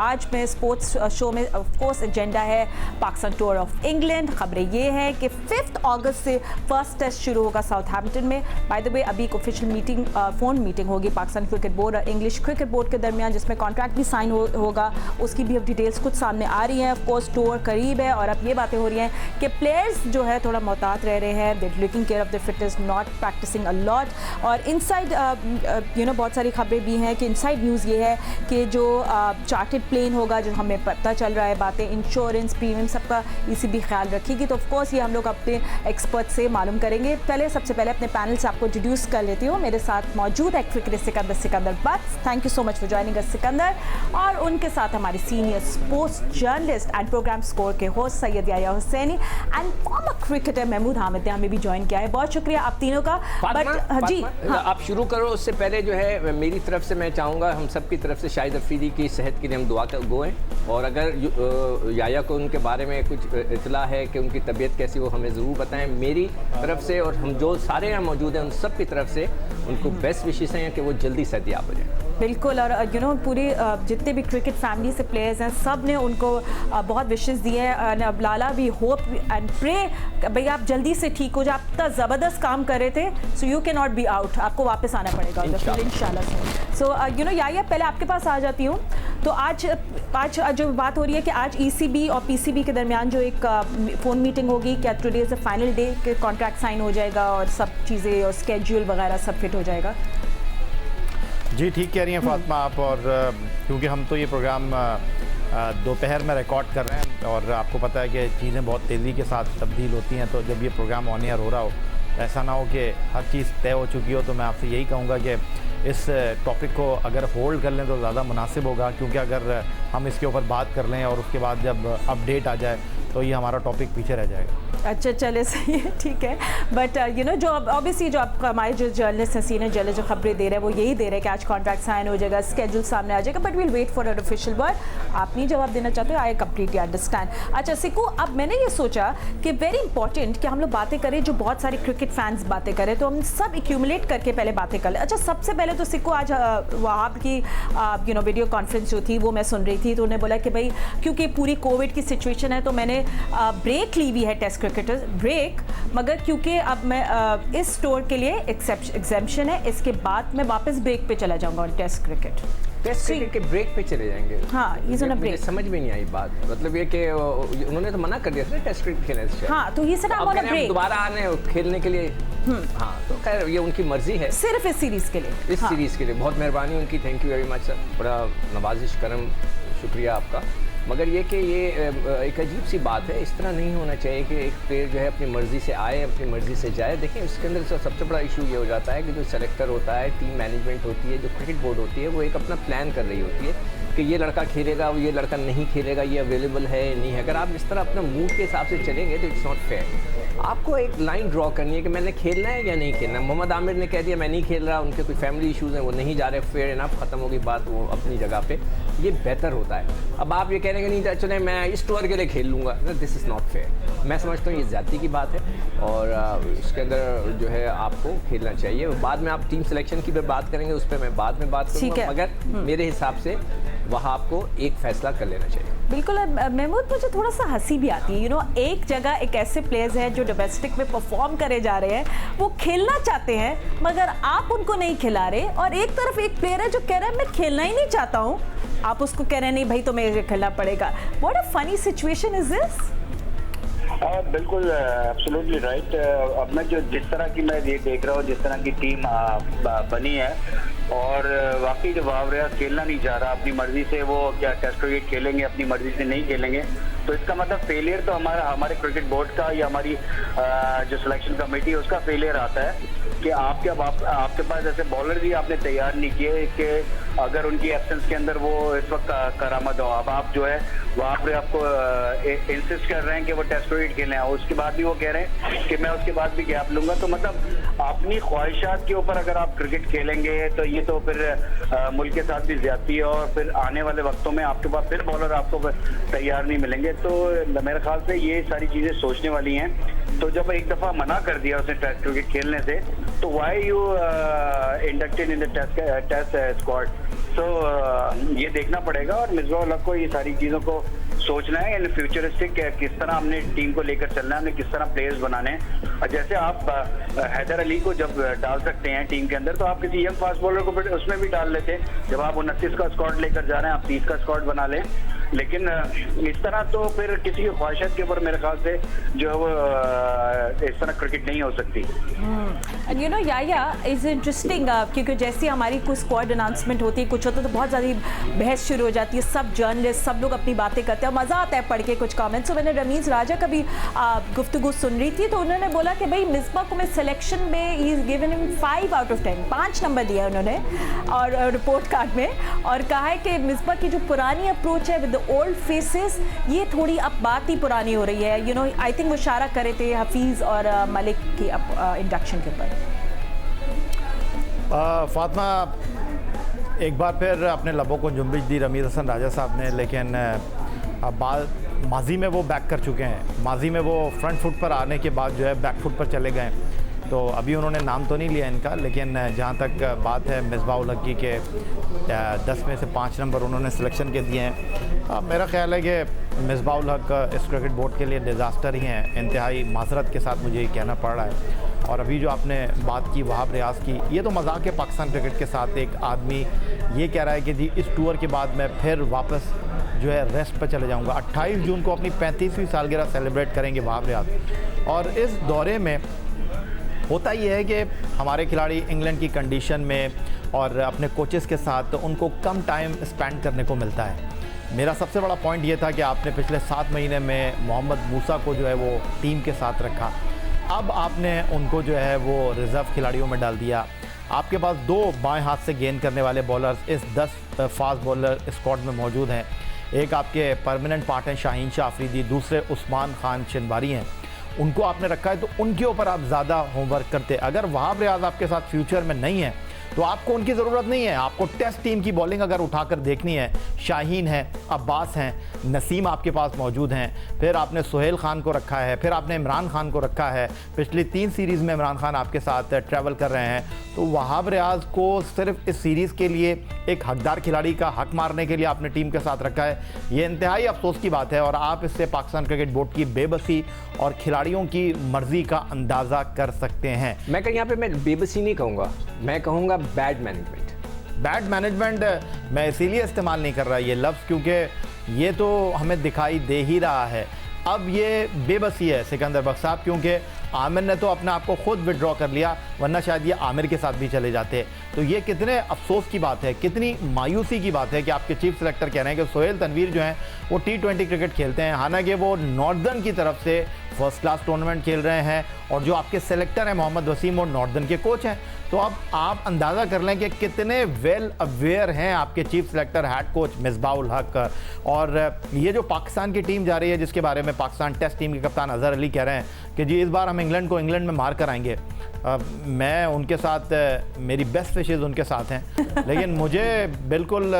आज में sports show में ऑफ कोर्स एजेंडा है पाकिस्तान टूर ऑफ इंग्लैंड। खबरें ये हैं कि 5 अगस्त से फर्स्ट टेस्ट शुरू होगा साउथहैम्पटन में। बाय द वे अभी एक ऑफिशियल मीटिंग फ़ोन मीटिंग होगी पाकिस्तान क्रिकेट बोर्ड और इंग्लिश क्रिकेट बोर्ड के दरमियान, जिसमें कॉन्ट्रैक्ट भी साइन होगा। उसकी भी अब डिटेल्स कुछ सामने आ रही हैं। ऑफ कोर्स टूर करीब है और अब ये बातें हो रही हैं कि प्लेयर्स जो है थोड़ा मोहतात रह रहे हैं, they looking care of the fitness, not practising a lot. और इनसाइड बहुत सारी खबरें भी हैं कि इनसाइड न्यूज़ ये है कि जो चार्टर्ड प्लेन होगा, जो हमें पता चल रहा है बातें, इंश्योरेंस प्रीमियम सबका ईसीबी ख्याल रखेगी। तो ऑफकोर्स ये हम लोग अपने एक्सपर्ट से मालूम करेंगे। सबसे पहले अपने पैनल से आपको इंट्रोड्यूस कर लेती हूँ। मेरे साथ मौजूद है क्रिकेट सिकंदर बट्स, thank you so much for joining us Sikandar. और उनके साथ हमारे senior sports journalist and program score के host Syed Yahya Husaini and former cricketer Mahmood Hamid ने हमें भी ज्वाइन किया है। बहुत शुक्रिया आप तीनों का। जी आप शुरू करो, उससे पहले जो है मेरी तरफ से मैं चाहूँगा हम सब की तरफ से शाहिद अफरीदी की सेहत के लिए हम दुआ गोएं, और अगर याया को उनके बारे में कुछ इतला है कि उनकी तबीयत कैसी, वो हमें ज़रूर बताएं। मेरी तरफ से और हम जो सारे यहाँ मौजूद हैं उन सब की तरफ से उनको बेस्ट विशेष हैं कि वो जल्दी सेहतियाब हो जाए। बिल्कुल, और पूरी जितने भी क्रिकेट फैमिली से प्लेयर्स हैं सब ने उनको बहुत विशेष दिए हैं। अब लाला भी होप एंड प्रे भाई आप जल्दी से ठीक हो जाए। आप इतना ज़बरदस्त काम कर रहे थे, so you can not be out, आपको वापस आना पड़ेगा इंशाल्लाह से। सो याया पहले आपके पास आ जाती हूँ। तो आज जो बात हो रही है कि आज ईसीबी और पीसीबी के दरमियान जो एक फ़ोन मीटिंग होगी, क्या today is the final day के कॉन्ट्रैक्ट साइन हो जाएगा और सब चीज़ें और स्केड्यूल वगैरह सब फिट हो जाएगा? जी ठीक कह रही हैं फातिमा आप, और क्योंकि हम तो ये प्रोग्राम दोपहर में रिकॉर्ड कर रहे हैं और आपको पता है कि चीज़ें बहुत तेज़ी के साथ तब्दील होती हैं, तो जब ये प्रोग्राम ऑन एयर हो रहा हो ऐसा ना हो कि हर चीज़ तय हो चुकी हो। तो मैं आपसे यही कहूँगा कि इस टॉपिक को अगर होल्ड कर लें तो ज़्यादा मुनासिब होगा, क्योंकि अगर हम इसके ऊपर बात कर लें और उसके बाद जब अपडेट आ जाए तो ये हमारा टॉपिक पीछे रह जाएगा। अच्छा चले सही है, ठीक है। बट जो ऑब्वियसली जो आप हमारे जो जर्नलिस्ट हैं, सीनियर जर्नलिस्ट जो खबरें दे रहे हैं वो यही दे रहे हैं कि आज कॉन्ट्रैक्ट साइन हो जाएगा, स्केड्यूल सामने आ जाएगा, but will wait for an official word. आप नहीं जवाब देना चाहते हो, आई कंप्लीटली अंडरस्टैंड। अच्छा सिक्कू, अब मैंने ये सोचा कि वेरी इंपॉर्टेंट कि हम लोग बातें करें, जो बहुत सारे क्रिकेट फैंस बातें करें, तो हम सब एक्यूमुलेट करके पहले बातें कर लें। अच्छा सबसे पहले तो सिक्कू आज वहाँ की वीडियो कॉन्फ्रेंस जो थी वो मैं सुन रही थी, तो उन्होंने बोला कि भाई क्योंकि पूरी कोविड की सिचुएशन है तो मैंने ब्रेक ली हुई है, टेस्ट क्रिकेटर्स ब्रेक, मगर क्योंकि अब मैं इस स्टोर के लिए एग्जेम्पशन है, इसके बाद मैं वापस ब्रेक पे चला जाऊंगा on test cricket. Test cricket के ब्रेक पे चले जाएंगे? हाँ, इज ऑन अ ब्रेक। समझ में नहीं आई बात, मतलब ये कि उन्होंने तो मना कर दिया था ना टेस्ट क्रिकेट खेलने से। हाँ, तो ये सर आप ऑन अ ब्रेक दोबारा आने खेलने के लिए। हाँ, तो खैर ये उनकी मर्जी है, सिर्फ इस सीरीज के लिए। इस सीरीज के लिए बहुत मेहरबानी उनकी, thank you very much sir, बड़ा नवाजिश करम, शुक्रिया आपका। मगर ये कि ये एक अजीब सी बात है, इस तरह नहीं होना चाहिए कि एक प्लेयर जो है अपनी मर्ज़ी से आए, अपनी मर्ज़ी से जाए। देखिए इसके अंदर सबसे बड़ा इशू ये हो जाता है कि जो सेलेक्टर होता है, टीम मैनेजमेंट होती है, जो क्रिकेट बोर्ड होती है, वो एक अपना प्लान कर रही होती है कि ये लड़का खेलेगा, ये लड़का नहीं खेलेगा, ये अवेलेबल है नहीं है। अगर आप इस तरह अपना मूड के हिसाब से चलेंगे तो इट्स नॉट फेयर। आपको एक लाइन ड्रॉ करनी है कि मैंने खेलना है या नहीं खेलना। मोहम्मद आमिर ने कह दिया मैं नहीं खेल रहा, उनके कोई फैमिली इशूज़ हैं, वो नहीं जा रहे, फेयर इनफ, ख़त्म होगी बात, वो अपनी जगह पे, ये बेहतर होता है। अब आप ये कह रहे हैं कि नहीं चले मैं इस टूर के लिए खेल लूँगा, दिस इज़ नॉट फेयर। मैं समझता हूँ ये ज़्यादती की बात है और इसके अंदर जो है आपको खेलना चाहिए। बाद में आप टीम सिलेक्शन की भी बात करेंगे, उस पर मैं बाद में बात करूँगा, मगर मेरे हिसाब से वहाँ आपको एक फ़ैसला कर लेना चाहिए। बिल्कुल महमूद, मुझे थोड़ा सा हंसी भी आती है। एक जगह एक ऐसे प्लेयर्स हैं जो डोमेस्टिक में परफॉर्म करे जा रहे हैं, वो खेलना चाहते हैं मगर आप उनको नहीं खिला रहे, और एक तरफ एक प्लेयर है जो कह रहा है मैं खेलना ही नहीं चाहता हूँ, आप उसको कह रहे हैं नहीं भाई तो मुझे खेलना पड़ेगा। What a funny situation is this. बिल्कुल एब्सोल्युटली राइट। अब मैं जिस तरह की मैं ये देख रहा हूँ, जिस तरह की टीम बनी है, और वाकई जब वावरिया खेलना नहीं चाह रहा अपनी मर्जी से, वो क्या टेस्ट क्रिकेट खेलेंगे, अपनी मर्जी से नहीं खेलेंगे, तो इसका मतलब फेलियर तो हमारे क्रिकेट बोर्ड का या हमारी जो सिलेक्शन कमेटी है उसका फेलियर आता है कि आपके पास ऐसे बॉलर भी आपने तैयार नहीं किए कि अगर उनकी एब्सेंस के अंदर वो इस वक्त करामत हो। अब आप जो है वहाँ पर आपको इंसिस्ट कर रहे हैं कि वो टेस्ट क्रिकेट खेलें, उसके बाद भी वो कह रहे हैं कि मैं उसके बाद भी गैप लूंगा। तो मतलब अपनी ख्वाहिशात के ऊपर अगर आप क्रिकेट खेलेंगे तो ये तो फिर मुल्क के साथ भी ज्यादती है, और फिर आने वाले वक्तों में आपके पास फिर बॉलर आपको तैयार नहीं मिलेंगे। तो मेरे ख्याल से ये सारी चीजें सोचने वाली हैं। तो जब एक दफा मना कर दिया उसने टेस्ट क्रिकेट खेलने से, तो why you inducted in the test squad? तो ये देखना पड़ेगा और मिसबाह उल हक को ये सारी चीज़ों को सोचना है इन फ्यूचरिस्टिक किस तरह हमने टीम को लेकर चलना है, हमने किस तरह प्लेयर्स बनाने हैं। और जैसे आप हैदर अली को जब डाल सकते हैं टीम के अंदर, तो आप किसी यंग फास्ट बॉलर को उसमें भी डाल लेते हैं। जब आप 29 का स्क्वाड लेकर जा रहे हैं, आप 30 का स्क्वाड बना लें। लेकिन इस तरह तो फिर किसी की ख्वाहिशत के ऊपर मेरे ख्याल से जो है वो इस तरह क्रिकेट नहीं हो सकती। एंड यू नो या इज़ इंटरेस्टिंग, क्योंकि जैसे हमारी कुछ स्क्वाड अनाउंसमेंट होती है, कुछ होता है तो बहुत ज़्यादा बहस शुरू हो जाती है, सब जर्नलिस्ट सब लोग अपनी बातें करते हैं, मज़ा आता है पढ़ के कुछ कमेंट्स। तो मैंने रमीज़ राजा का भी गुफ्तगू सुन रही थी, तो उन्होंने बोला कि भाई मिसबाह को मैं सिलेक्शन में he is given him 5 out of 10, 5 number दिया उन्होंने और रिपोर्ट कार्ड में, और कहा है कि मिसबाह की जो पुरानी अप्रोच है विद ओल्ड फेसेस, ये थोड़ी अब बात ही पुरानी हो रही है। यू नो आई थिंक वो इशारा करे थे हफीज़ और मलिक की इंडक्शन के ऊपर। फातिमा, एक बार फिर अपने लबों को जुम्बिश दी रमीज़ हसन राजा साहब ने, लेकिन अब माजी में वो बैक कर चुके हैं। माजी में वो फ्रंट फुट पर आने के बाद जो है बैक फुट पर चले गए। तो अभी उन्होंने नाम तो नहीं लिया इनका, लेकिन जहाँ तक बात है मिसबाह उल हक की के 10 में से 5 नंबर उन्होंने सिलेक्शन के दिए हैं। मेरा ख्याल है कि मिसबाह उल हक इस क्रिकेट बोर्ड के लिए डिज़ास्टर ही हैं। इंतहाई माजरत के साथ मुझे ये कहना पड़ रहा है। और अभी जो आपने बात की वहाब रियाज की, ये तो मजाक है पाकिस्तान क्रिकेट के साथ। एक आदमी ये कह रहा है कि जी इस टूर के बाद मैं फिर वापस जो है रेस्ट पर चले जाऊँगा। 28 जून को अपनी 35वीं सालगिरह सेलिब्रेट करेंगे वहाब रियाज। और इस दौरे में होता ये है कि हमारे खिलाड़ी इंग्लैंड की कंडीशन में और अपने कोचेस के साथ उनको कम टाइम स्पेंड करने को मिलता है। मेरा सबसे बड़ा पॉइंट ये था कि आपने पिछले 7 महीने में मोहम्मद मूसा को जो है वो टीम के साथ रखा, अब आपने उनको जो है वो रिज़र्व खिलाड़ियों में डाल दिया। आपके पास 2 बाएं हाथ से गेंद करने वाले बॉलर्स इस 10 फास्ट बॉलर स्क्वाड में मौजूद हैं। एक आपके परमानेंट पार्ट हैं शाहीन शाह अफरीदी, दूसरे उस्मान खान चिनबारी हैं। उनको आपने रखा है तो उनके ऊपर आप ज़्यादा होमवर्क करते। अगर वहाब रियाज आपके साथ फ्यूचर में नहीं है तो आपको उनकी ज़रूरत नहीं है। आपको टेस्ट टीम की बॉलिंग अगर उठाकर देखनी है, शाहीन है, अब्बास हैं, नसीम आपके पास मौजूद हैं, फिर आपने सुहेल खान को रखा है, फिर आपने इमरान खान को रखा है। पिछली 3 सीरीज़ में इमरान खान आपके साथ ट्रैवल कर रहे हैं। तो वहाब रियाज को सिर्फ इस सीरीज़ के लिए एक हकदार खिलाड़ी का हक मारने के लिए आपने टीम के साथ रखा है, ये इंतहाई अफसोस की बात है। और आप इससे पाकिस्तान क्रिकेट बोर्ड की बेबसी और खिलाड़ियों की मर्जी का अंदाज़ा कर सकते हैं। मैं कहीं यहाँ पे मैं बेबसी नहीं कहूँगा, मैं कहूँगा बैड मैनेजमेंट। बैड मैनेजमेंट मैं इसीलिए इस्तेमाल नहीं कर रहा ये लफ्ज़ क्योंकि ये तो हमें दिखाई दे ही रहा है। अब ये बेबसी है सिकंदर बख्श साहब, क्योंकि आमिर ने तो अपने आप को खुद विड्रॉ कर लिया, वरना शायद ये आमिर के साथ भी चले जाते। तो ये कितने अफसोस की बात है, कितनी मायूसी की बात है कि आपके चीफ सेलेक्टर कह रहे हैं कि सोहेल तनवीर जो हैं वो T20 क्रिकेट खेलते हैं, हालांकि वो नॉर्दर्न की तरफ से फर्स्ट क्लास टूर्नामेंट खेल रहे हैं और जो आपके सेलेक्टर हैं मोहम्मद वसीम वो नॉर्दर्न के कोच हैं। तो अब आप अंदाज़ा कर लें कि कितने वेल अवेयर हैं आपके chief selector head coach Misbah ul Haq. और ये जो पाकिस्तान की टीम जा रही है, जिसके बारे में पाकिस्तान टेस्ट टीम के कप्तान अजहर अली कह रहे हैं कि जी इस बार हम इंग्लैंड को इंग्लैंड में मार कर आएंगे, मैं उनके साथ, मेरी बेस्ट विशेज़ उनके साथ हैं, लेकिन मुझे बिल्कुल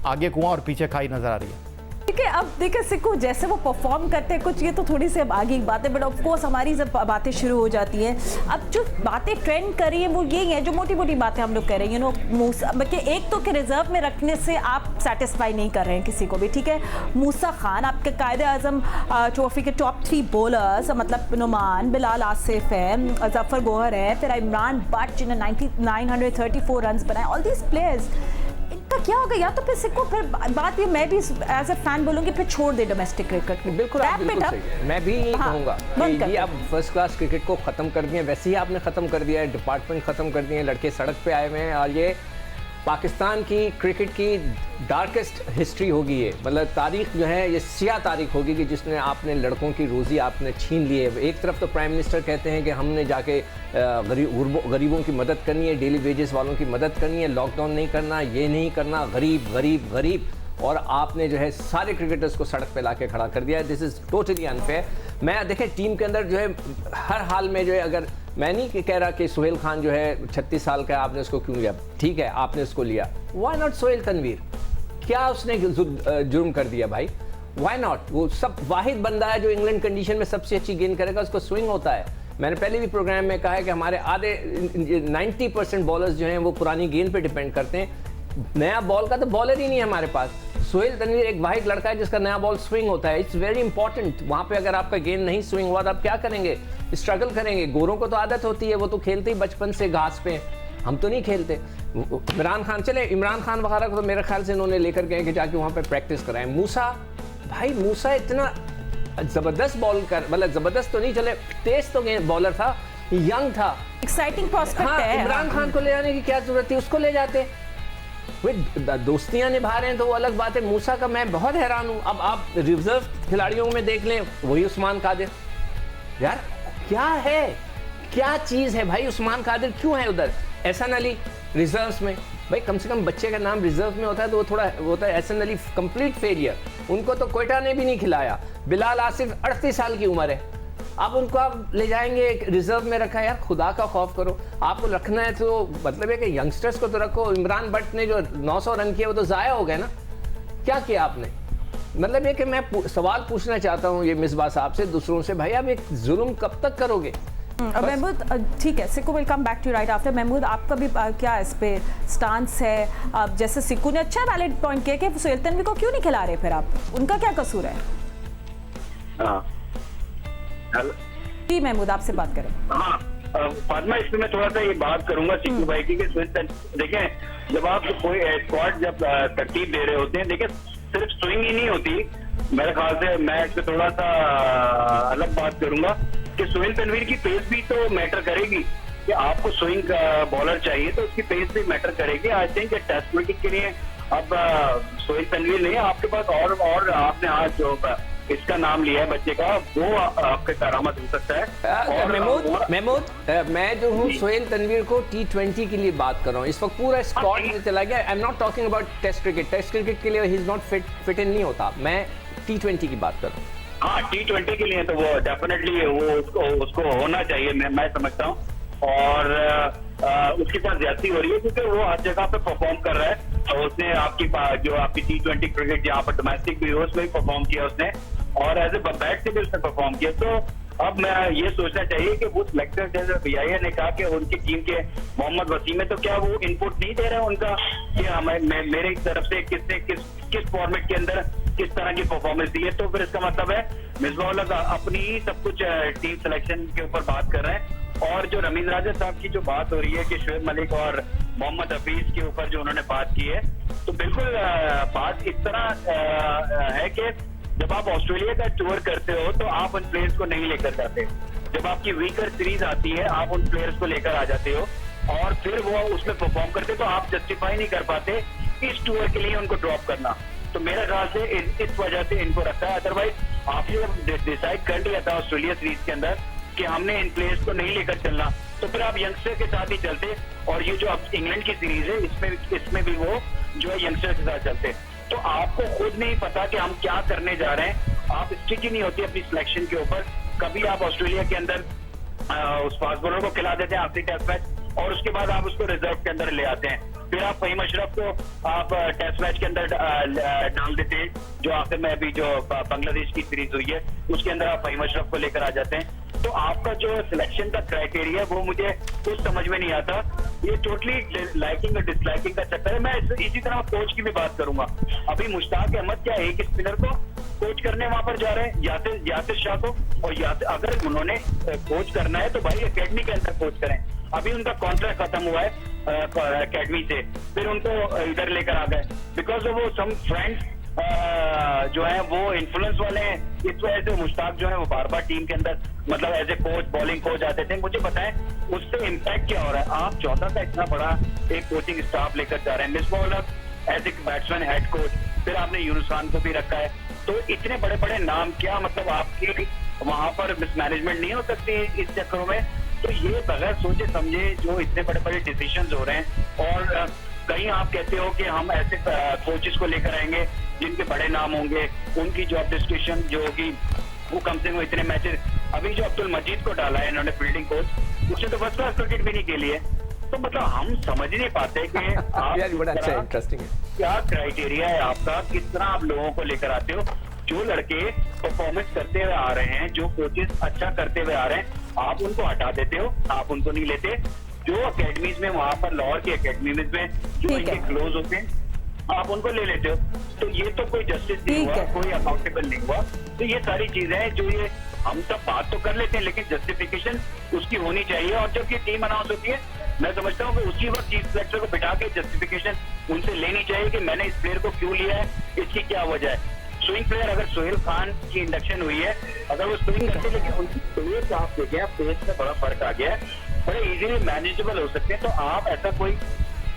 आगे कुआं और पीछे खाई नज़र आ रही है। ठीक है, अब देखिए सिक्कू जैसे वो परफॉर्म करते हैं कुछ, ये तो थोड़ी सी अब आगे की बात है, बट ऑफ कोर्स हमारी जब बातें शुरू हो जाती हैं, अब जो बातें ट्रेंड कर रही है वो यही है, जो मोटी मोटी बातें हम लोग कह रहे हैं। यू नो मूसा, एक तो कि रिजर्व में रखने से आप सेटिस्फाई नहीं कर रहे हैं किसी को भी। ठीक है, मूसा खान आपके कायदे आजम ट्रॉफी के टॉप 3 बॉलर्स, मतलब नुमान, बिलाल आसिफ है, जफर गोहर है, फिर इमरान बट जिन्हें 934 रन बनाए, ऑल दीज प्लेयर्स, इनका क्या होगा? या तो फिर सिक्को, फिर बात ये मैं भी एज ए फैन बोलूंगी फिर छोड़ दे डोमेस्टिक क्रिकेट। बिल्कुल सही है। मैं भी यही कहूँगा कि ये अब फर्स्ट क्लास क्रिकेट को ख़त्म कर दिया, वैसे ही आपने ख़त्म कर दिया है, डिपार्टमेंट ख़त्म कर दिए हैं, लड़के सड़क पे आए हुए हैं और ये पाकिस्तान की क्रिकेट की डार्केस्ट हिस्ट्री होगी। ये मतलब तारीख जो है ये सियाह तारीख होगी कि जिसने आपने लड़कों की रोज़ी आपने छीन ली है। एक तरफ तो प्राइम मिनिस्टर कहते हैं कि हमने जाके गरीबों की मदद करनी है, डेली वेजेस वालों की मदद करनी है, लॉकडाउन नहीं करना, ये नहीं करना, गरीब गरीब गरीब, और आपने जो है सारे क्रिकेटर्स को सड़क पे लाके खड़ा कर दिया है। This is totally unfair. मैं देखें टीम के अंदर जो है हर हाल में जो है, अगर मैं नहीं कह रहा कि सुहेल खान जो है 36 साल का है, आपने उसको क्यों लिया, ठीक है आपने उसको लिया, व्हाई नॉट सोहेल तनवीर? क्या उसने जुर्म कर दिया भाई? Why not? वो सब वाहिद बंदा है जो इंग्लैंड कंडीशन में सबसे अच्छी गेंद करेगा, उसको स्विंग होता है। मैंने पहले भी प्रोग्राम में कहा है कि हमारे आधे 90% बॉलर्स जो हैं वो पुरानी गेंद पे डिपेंड करते हैं। नया बॉल का तो बॉलर ही नहीं है हमारे पास। सोहेल तनवीर एक वाहिद लड़का है जिसका नया बॉल स्विंग होता है। It's very important. वहाँ पे अगर आपका गेंद नहीं स्विंग हुआ तो आप क्या करेंगे? स्ट्रगल करेंगे। गोरों को तो आदत होती है, वो तो खेलते ही बचपन से घास पे, हम तो नहीं खेलते। इमरान खान वगैरह को तो मेरे ख्याल से इन्होंने लेकर गए कि जाके वहाँ पे प्रैक्टिस कराएं। मूसा इतना जबरदस्त बॉल कर, मतलब जबरदस्त तो नहीं चले, तेज तो बॉलर था, यंग था, एक्साइटिंग प्रोस्पेक्ट है। इमरान खान को ले जाने की क्या जरूरत थी? उसको ले जाते। दोस्तियां निभा रहे हैं तो वो अलग बात है। मूसा का मैं बहुत हैरान हूं। अब आप रिजर्व खिलाड़ियों में देख लें, वही उस्मान कादिर। यार क्या चीज है भाई? उस्मान कादिर क्यों है उधर? एहसान अली रिजर्व्स में, भाई कम से कम बच्चे का नाम रिजर्व में होता है तो वो थोड़ा होता है। एहसान अली कंप्लीट फेलियर, उनको तो कोयटा ने भी नहीं खिलाया। बिलाल आसिफ 38 साल की उम्र है, आप उनको आप ले जाएंगे, एक रिजर्व में रखा है। यार खुदा का खौफ करो। आपको रखना है तो मतलब है कि यंगस्टर्स को तो रखो। इमरान भट्ट ने जो 900 रन किए वो तो ज़ाया हो गए ना। क्या किया आपने? मतलब ये कि मैं सवाल पूछना चाहता हूँ ये मिसबा साहब से, दूसरों से, भाई आप एक जुल्म कब तक करोगे? महमूद ठीक है, Sikku will come back to right after. Mahmood आपका भी क्या इस पे स्टांस है? जैसे सिक्कू ने अच्छा वैलिड पॉइंट किया कि सोहेल तनवीर को क्यों नहीं खिला रहे फिर आप, उनका क्या कसूर है? जी महमूद आपसे बात करें। हाँ फातिमा, इसमें मैं थोड़ा सा ये बात करूंगा सिक्कू भाई की कि देखें, जब आप कोई स्क्वाड जब तरतीब दे रहे होते हैं, देखिए सिर्फ स्विंग ही नहीं होती। मेरे ख्याल से मैं इस पे थोड़ा सा अलग बात करूंगा कि सोहेल तनवीर की पेस भी तो मैटर करेगी कि आपको स्विंग बॉलर चाहिए तो उसकी पेस भी मैटर करेगी। आई थिंक टेस्ट क्रिकेट के लिए अब सोहेल तनवीर नहीं, आपके पास और आपने आज जो इसका नाम लिया है बच्चे का, वो आपके करामत हो सकता है। महमूद मैं जो हूँ सोहेल तनवीर को T20 के लिए बात कर रहा हूँ। इस वक्त पूरा स्क्वाड में चला गया। I am not talking about test cricket के लिए ही इज नॉट फिट इन नहीं होता। मैं T20 की बात कर रहा हूँ। हाँ T20 के लिए तो वो डेफिनेटली वो उसको होना चाहिए, मैं समझता हूँ। और उसके साथ ज्यादती हो रही है क्योंकि वो हर जगह पे परफॉर्म कर रहा है। तो उसने आपकी T20 क्रिकेट जहाँ पर डोमेस्टिक भी हो उसमें भी परफॉर्म किया उसने, और एज ए बैट से भी उसने परफॉर्म किया। तो अब मैं ये सोचना चाहिए कि वो सिलेक्टर जैसे BIA ने कहा कि उनकी टीम के मोहम्मद वसीम है, तो क्या वो इनपुट नहीं दे रहे उनका कि हमें मेरी तरफ से किस फॉर्मेट के अंदर किस तरह की परफॉर्मेंस दी है? तो फिर इसका मतलब है मिसबाह अपनी ही सब कुछ टीम सिलेक्शन के ऊपर बात कर रहे हैं। और जो रमीज राजा साहब की जो बात हो रही है कि शोएब मलिक और मोहम्मद हफीज के ऊपर जो उन्होंने बात की है, तो बिल्कुल बात इस तरह है कि जब आप ऑस्ट्रेलिया का टूर करते हो तो आप उन प्लेयर्स को नहीं लेकर जाते। जब आपकी वीकर सीरीज आती है आप उन प्लेयर्स को लेकर आ जाते हो और फिर वो उसमें परफॉर्म करते, तो आप जस्टिफाई नहीं कर पाते इस टूर के लिए उनको ड्रॉप करना। तो मेरे ख्याल से इस वजह से इनको रखा है। अदरवाइज आपने डिसाइड कर लिया था ऑस्ट्रेलिया सीरीज के अंदर कि हमने इन प्लेयर्स को नहीं लेकर चलना, तो फिर आप यंगस्टर के साथ ही चलते। और ये जो अब इंग्लैंड की सीरीज है इसमें भी वो जो है यंगस्टर के साथ चलते। तो आपको खुद नहीं पता कि हम क्या करने जा रहे हैं, आप स्टिक ही नहीं होती अपनी सिलेक्शन के ऊपर। कभी आप ऑस्ट्रेलिया के अंदर उस फास्ट बॉलर को खिला देते हैं आखिरी टेस्ट मैच और उसके बाद आप उसको रिजर्व के अंदर ले आते हैं। फिर आप फहीम अशरफ को आप टेस्ट मैच के अंदर डाल देते हैं, जो आखिर में अभी जो बांग्लादेश की सीरीज हुई है उसके अंदर आप फहीम अशरफ को लेकर आ जाते हैं। तो आपका जो सिलेक्शन का क्राइटेरिया वो मुझे कुछ समझ में नहीं आता। ये टोटली लाइकिंग और डिसलाइकिंग का चक्कर है। मैं इसी तरह कोच की भी बात करूंगा। अभी मुश्ताक अहमद क्या एक स्पिनर को कोच करने वहां पर जा रहे हैं, यासिर शाह को, और अगर उन्होंने कोच करना है तो भाई एकेडमी के अंदर कोच करें। अभी उनका कॉन्ट्रैक्ट खत्म हुआ है एकेडमी से, फिर उनको इधर लेकर आ गए बिकॉज वो सम फ्रेंड्स जो है वो इन्फ्लुएंस वाले हैं। इस वजह से मुश्ताक जो है वो बार बार टीम के अंदर मतलब as a coach bowling coach आते थे। मुझे बताएं उससे इम्पैक्ट क्या हो रहा है? आप 14 का इतना बड़ा एक कोचिंग स्टाफ लेकर जा रहे हैं, miss bowler as a batsman head coach, फिर आपने यूनुस खान को भी रखा है। तो इतने बड़े बड़े नाम, क्या मतलब आपकी वहां पर मिसमैनेजमेंट नहीं हो सकती इस चक्करों में? तो ये बगैर सोचे समझे जो इतने बड़े बड़े डिसीजन हो रहे हैं। और कहीं आप कहते हो कि हम ऐसे कोचेस को लेकर आएंगे जिनके बड़े नाम होंगे, उनकी जॉब डिस्क्रिप्शन जो होगी वो कम से कम इतने मैचेस। अभी जो अब्दुल मजीद को डाला है इन्होंने फील्डिंग कोच, उसने तो फर्स्ट क्लास क्रिकेट भी नहीं खेली है। तो मतलब हम समझ नहीं पाते कि आप बड़ा अच्छा इंटरेस्टिंग है क्या क्राइटेरिया है आपका, किस तरह आप लोगों को लेकर आते हो। जो लड़के परफॉर्मेंस करते हुए आ रहे हैं, जो कोचेस अच्छा करते हुए आ रहे हैं, आप उनको हटा देते हो, आप उनको नहीं लेते। जो अकेडमीज में वहां पर लाहौर की अकेडमी में जो ठीक इनके है। क्लोज होते हैं आप उनको ले लेते हो। तो ये तो कोई जस्टिस नहीं ठीक हुआ, है। कोई अकाउंटेबल नहीं हुआ। तो ये सारी चीजें हैं जो ये हम सब बात तो कर लेते हैं, लेकिन जस्टिफिकेशन उसकी होनी चाहिए। और जब ये टीम अनाउंस होती है, मैं समझता हूँ कि उसी वक्त चीफ सेलेक्टर को बिठा के जस्टिफिकेशन उनसे लेनी चाहिए कि मैंने इस प्लेयर को क्यों लिया है, इसकी क्या वजह है। स्विंग प्लेयर अगर सोहेल खान की इंडक्शन हुई है, अगर वो स्विंग करते, लेकिन उनकी पेस आप देखें, पेस में बड़ा फर्क आ गया है, बड़े इजीली मैनेजेबल हो सकते हैं। तो आप ऐसा कोई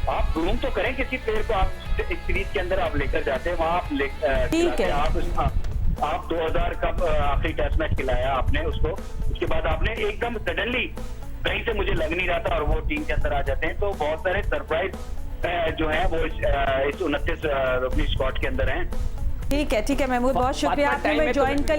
आप ग्रूम तो करें किसी प्लेयर को, आप एक सीरीज के अंदर आप लेकर जाते हैं, वहां आप ठीक है। आप 2000 का आखिरी टेस्ट मैच खिलाया आपने उसको, उसके बाद आपने एकदम सडनली कहीं से मुझे लग नहीं रहा था और वो टीम के अंदर आ जाते हैं। तो बहुत सारे सरप्राइज जो है वो इस 29 स्क्वाड के अंदर हैं। ठीक है महमूद, बहुत शुक्रिया, फातिमा, आपने टाइम मुझे है तो- ज्वाइन कर लिया।